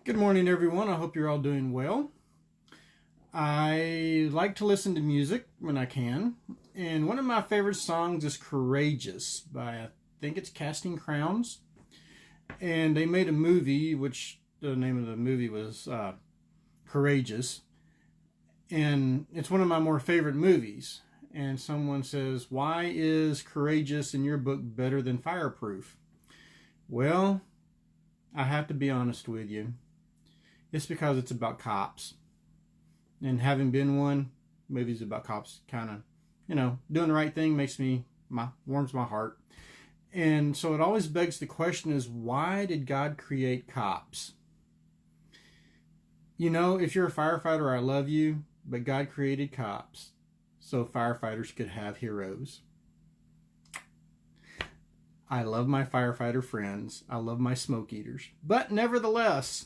Good morning, everyone. I hope you're all doing well. I like to listen to music when I can, and one of my favorite songs is Courageous by, I think it's Casting Crowns. And they made a movie, which the name of the movie was Courageous, and it's one of my more favorite movies. And someone says, why is Courageous in your book better than Fireproof? Well, I have to be honest with you. It's because it's about cops. And having been one, movies about cops kind of, doing the right thing warms my heart. And so it always begs the question is, why did God create cops? If you're a firefighter, I love you, but God created cops so firefighters could have heroes. I love my firefighter friends. I love my smoke eaters. But nevertheless,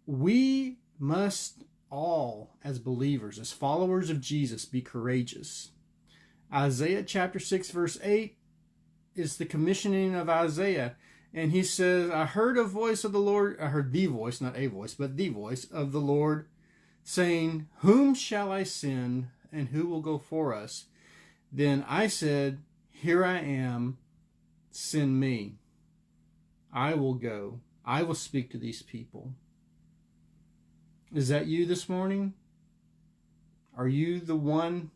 we must all, as believers, as followers of Jesus, be courageous. Isaiah chapter 6, verse 8 is the commissioning of Isaiah. And he says, I heard a voice of the Lord, I heard the voice, not a voice, but the voice of the Lord saying, whom shall I send and who will go for us? Then I said, here I am, send me. I will go. I will speak to these people. Is that you this morning? Are you the one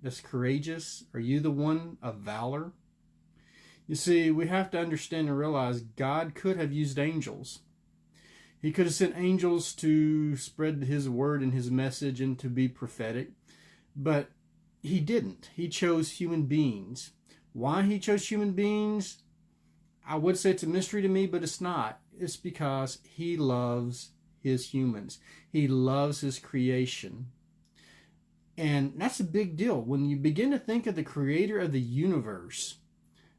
that's courageous? Are you the one of valor? You see, we have to understand and realize God could have used angels. He could have sent angels to spread his word and his message and to be prophetic. But he didn't. He chose human beings. Why he chose human beings? I would say it's a mystery to me, but it's not. It's because he loves his humans. He loves his creation. And that's a big deal. When you begin to think of the creator of the universe,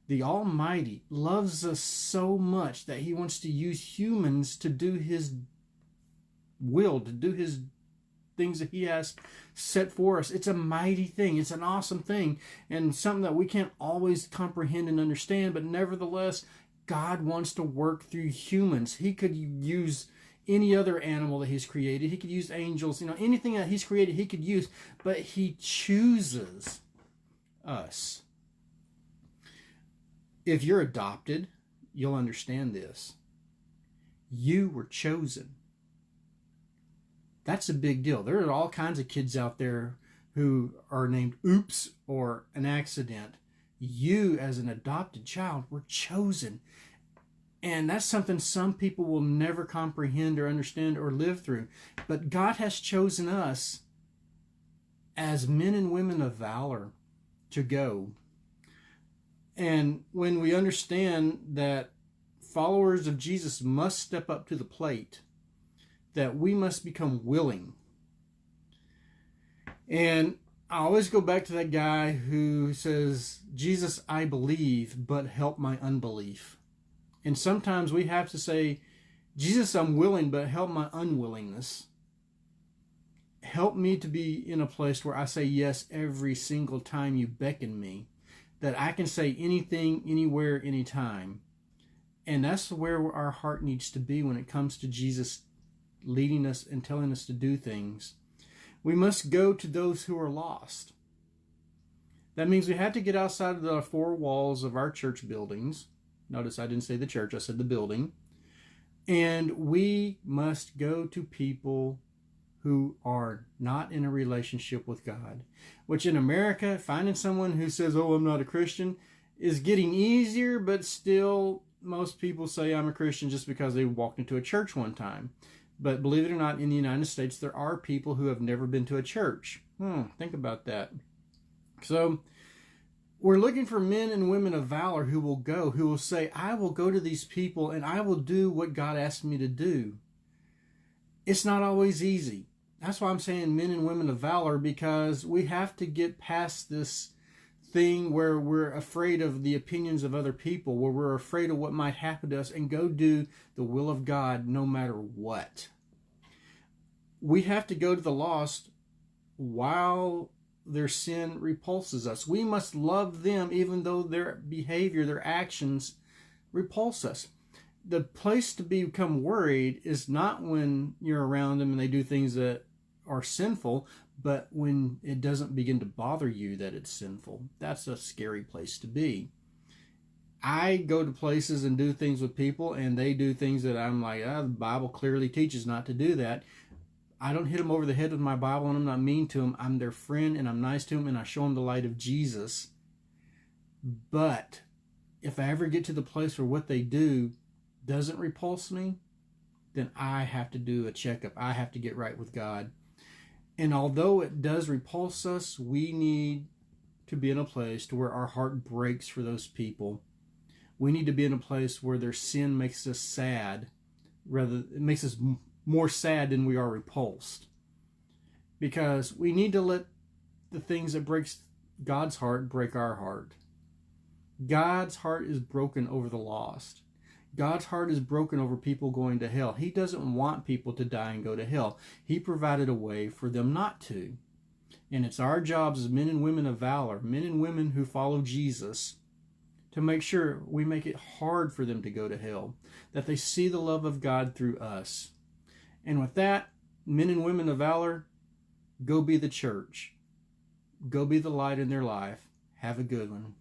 the Almighty loves us so much that he wants to use humans to do his will, to do his things that he has set for us. It's a mighty thing. It's an awesome thing, and something that we can't always comprehend and understand, but nevertheless, God wants to work through humans. He could use any other animal that he's created. He could use angels, anything that he's created he could use, but he chooses us. If you're adopted, you'll understand this. You were chosen. That's a big deal. There are all kinds of kids out there who are named Oops or an accident. You, as an adopted child, were chosen. And that's something some people will never comprehend or understand or live through. But God has chosen us as men and women of valor to go. And when we understand that followers of Jesus must step up to the plate, that we must become willing. And I always go back to that guy who says, Jesus, I believe, but help my unbelief. And sometimes we have to say, Jesus, I'm willing, but help my unwillingness. Help me to be in a place where I say yes every single time you beckon me, that I can say anything, anywhere, anytime. And that's where our heart needs to be when it comes to Jesus leading us and telling us to do things. We must go to those who are lost. That means we have to get outside of the four walls of our church buildings. Notice I didn't say the church, I said the building. And we must go to people who are not in a relationship with God. Which in America, finding someone who says, oh, I'm not a Christian, is getting easier, but still most people say I'm a Christian just because they walked into a church one time. But believe it or not, in the United States, there are people who have never been to a church. Think about that. So we're looking for men and women of valor who will say, I will go to these people and I will do what God asked me to do. It's not always easy. That's why I'm saying men and women of valor, because we have to get past this thing where we're afraid of the opinions of other people, where we're afraid of what might happen to us, and go do the will of God no matter what. We have to go to the lost while their sin repulses us. We must love them even though their behavior, their actions repulse us. the place to become worried is not when you're around them and they do things that are sinful, but when it doesn't begin to bother you that it's sinful. That's a scary place to be. I go to places and do things with people, and they do things that I'm like, the Bible clearly teaches not to do that. I don't hit them over the head with my Bible, and I'm not mean to them. I'm their friend, and I'm nice to them, and I show them the light of Jesus. But if I ever get to the place where what they do doesn't repulse me, then I have to do a checkup. I have to get right with God. And although it does repulse us, we need to be in a place to where our heart breaks for those people. We need to be in a place where their sin makes us sad. Rather, it makes us more sad than we are repulsed. Because we need to let the things that breaks God's heart break our heart. God's heart is broken over the lost. God's heart is broken over people going to hell. He doesn't want people to die and go to hell. He provided a way for them not to. And it's our jobs as men and women of valor, men and women who follow Jesus, to make sure we make it hard for them to go to hell, that they see the love of God through us. And with that, men and women of valor, go be the church. Go be the light in their life. Have a good one.